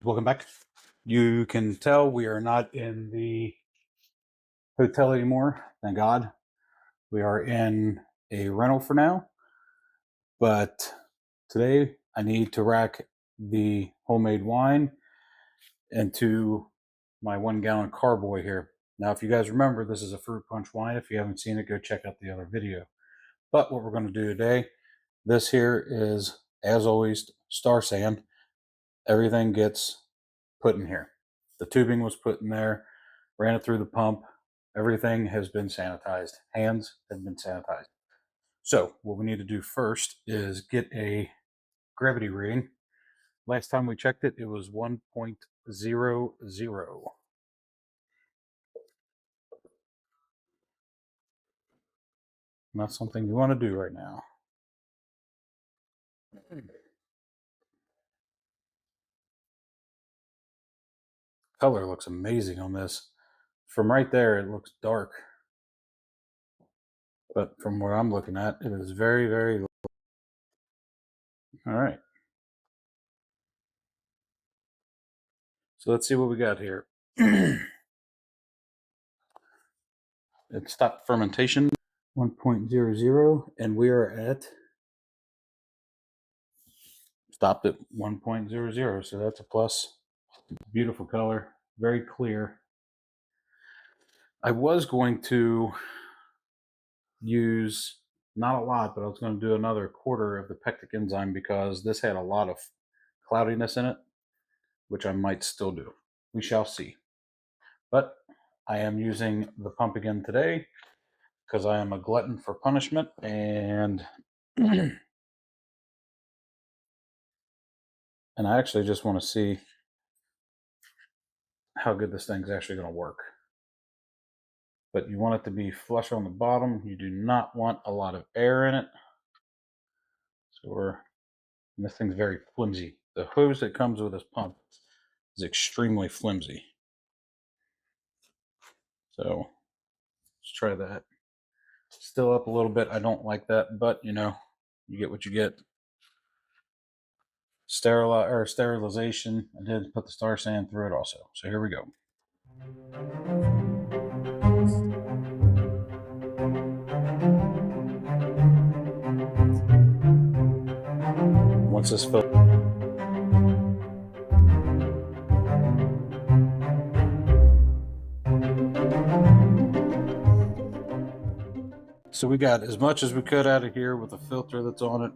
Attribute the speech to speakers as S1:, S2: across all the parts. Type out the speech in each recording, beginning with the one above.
S1: Welcome back. You can tell we are not in the hotel anymore. Thank God. We are in a rental for now. But today I need to rack the homemade wine into my 1 gallon carboy here. Now, if you guys remember, this is a fruit punch wine. If you haven't seen it, go check out the other video. But what we're going to do today, this here is, as always, star sand. Everything gets put in here. The tubing was put in there, ran it through the pump. Everything has been sanitized. Hands have been sanitized. So what we need to do first is get a gravity reading. Last time we checked it, it was 1.00. And that's something you want to do right now. Color looks amazing on this. From right there, it looks dark. But from where I'm looking at, it is very, very low. All right. So let's see what we got here. It stopped fermentation, 1.00, and we are at, stopped at 1.00, so that's a plus. Beautiful color, very clear. I was going to use, not a lot, but I was going to do another quarter of the pectic enzyme because this had a lot of cloudiness in it, which I might still do. We shall see. But I am using the pump again today because I am a glutton for punishment, and and I actually just want to see how good this thing's actually going to work. But you want it to be flush on the bottom. You do not want a lot of air in it. So this thing's very flimsy. The hose that comes with this pump is extremely flimsy. So let's try that. Still up a little bit. I don't like that, but you know, you get what you get. Sterilization. I did put the star sand through it also. So here we go. Once this fills, so we got as much as we could out of here with the filter that's on it.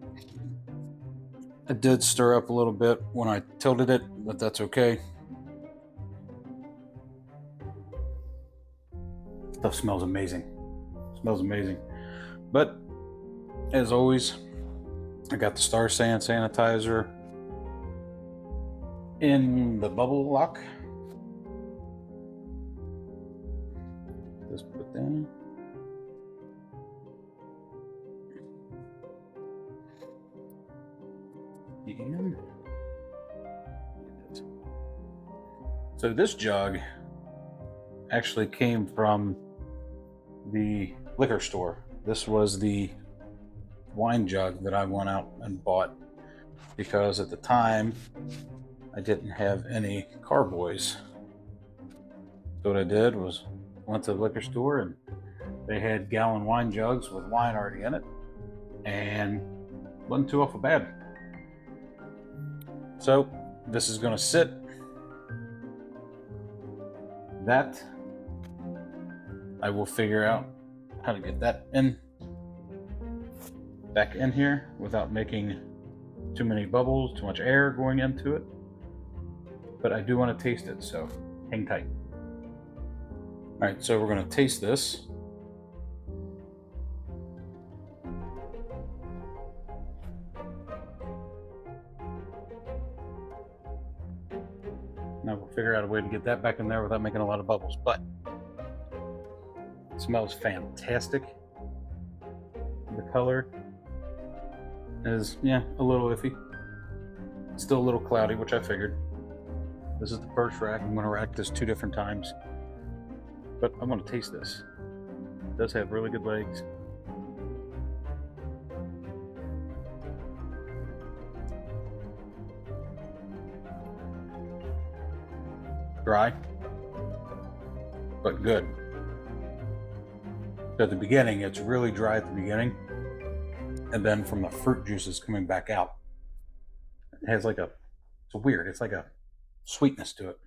S1: It did stir up a little bit when I tilted it, but that's okay. Stuff smells amazing. Smells amazing. But as always, I got the star sand sanitizer in the bubble lock. Just put that in. And so this jug actually came from the liquor store. This was the wine jug that I went out and bought because at the time I didn't have any carboys. So what I did was went to the liquor store and they had gallon wine jugs with wine already in it, and wasn't too awful bad. So this is going to sit. That I will figure out how to get that back in here without making too many bubbles, too much air going into it. But I do want to taste it, so hang tight. All right, so we're going to taste this. Now we'll figure out a way to get that back in there without making a lot of bubbles, but it smells fantastic. The color is, yeah, a little iffy. It's still a little cloudy, which I figured. This is the first rack. I'm going to rack this 2 different times, but I'm going to taste this. It does have really good legs. dry, but good. So at the beginning, it's really dry at the beginning, and then from the fruit juices coming back out, it has like it's weird. It's like a sweetness to it.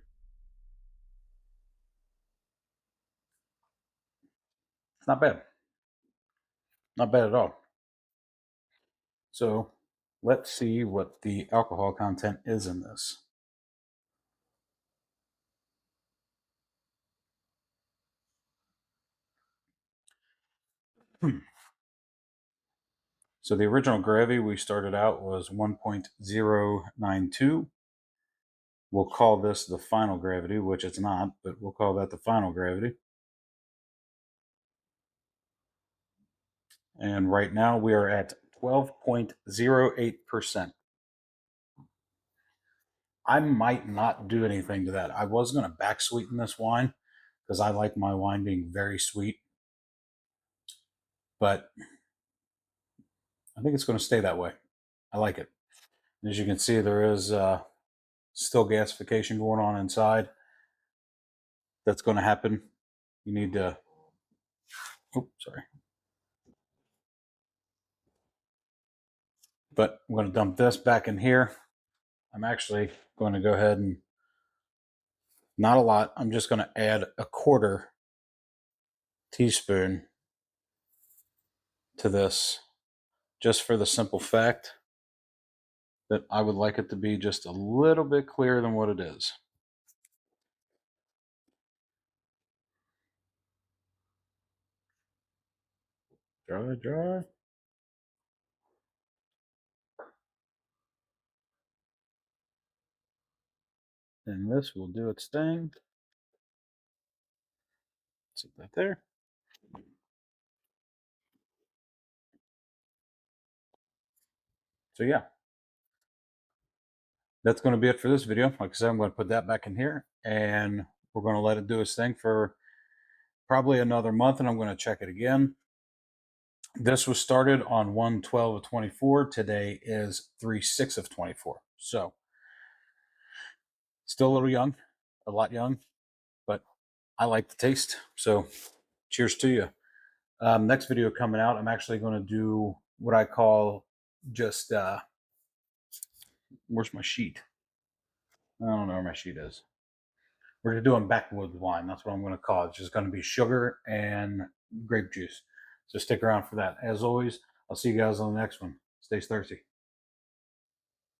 S1: It's not bad. Not bad at all. So let's see what the alcohol content is in this. So the original gravy we started out was 1.092. We'll call this the final gravity, which it's not, but we'll call that the final gravity. And right now we are at 12.08%. I might not do anything to that. I was going to back sweeten this wine because I like my wine being very sweet, but I think it's going to stay that way. I like it. As you can see, there is still gasification going on inside. That's going to happen. You need to, sorry. But I'm going to dump this back in here. I'm actually going to go ahead and, not a lot, I'm just going to add a 1/4 teaspoon to this, just for the simple fact that I would like it to be just a little bit clearer than what it is. Dry, dry. And this will do its thing. Sit that there. So yeah, that's going to be it for this video. Like I said, I'm going to put that back in here, and we're going to let it do its thing for probably another month, and I'm going to check it again. This was started on 1/12 of 24. Today is 3/6 of 24. So still a little young, a lot young, but I like the taste. So cheers to you. Next video coming out, I'm actually going to do what I call just, where's my sheet? I don't know where my sheet is. We're doing backwoods wine. That's what I'm going to call it. It's just going to be sugar and grape juice. So stick around for that. As always, I'll see you guys on the next one. Stay thirsty.